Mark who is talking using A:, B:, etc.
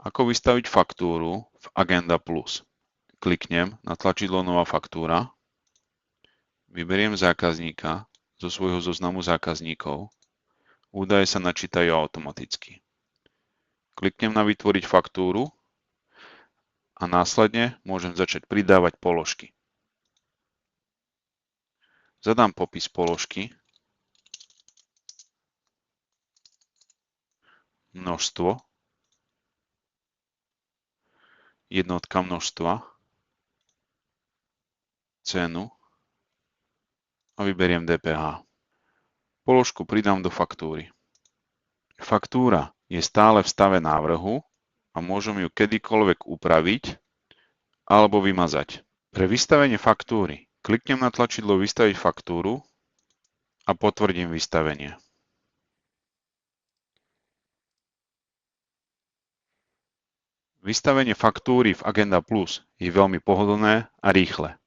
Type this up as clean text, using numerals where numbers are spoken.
A: Ako vystaviť faktúru v Agenda Plus? Kliknem na tlačidlo Nová faktúra, vyberiem zákazníka zo svojho zoznamu zákazníkov, údaje sa načítajú automaticky. Kliknem na Vytvoriť faktúru a následne môžem začať pridávať položky. Zadám popis položky, množstvo, jednotka množstva, cenu a vyberiem DPH. Položku pridám do faktúry. Faktúra je stále v stave návrhu a môžem ju kedykoľvek upraviť alebo vymazať. Pre vystavenie faktúry kliknem na tlačidlo Vystaviť faktúru a potvrdím vystavenie. Vystavenie faktúry v Agenda Plus je veľmi pohodlné a rýchle.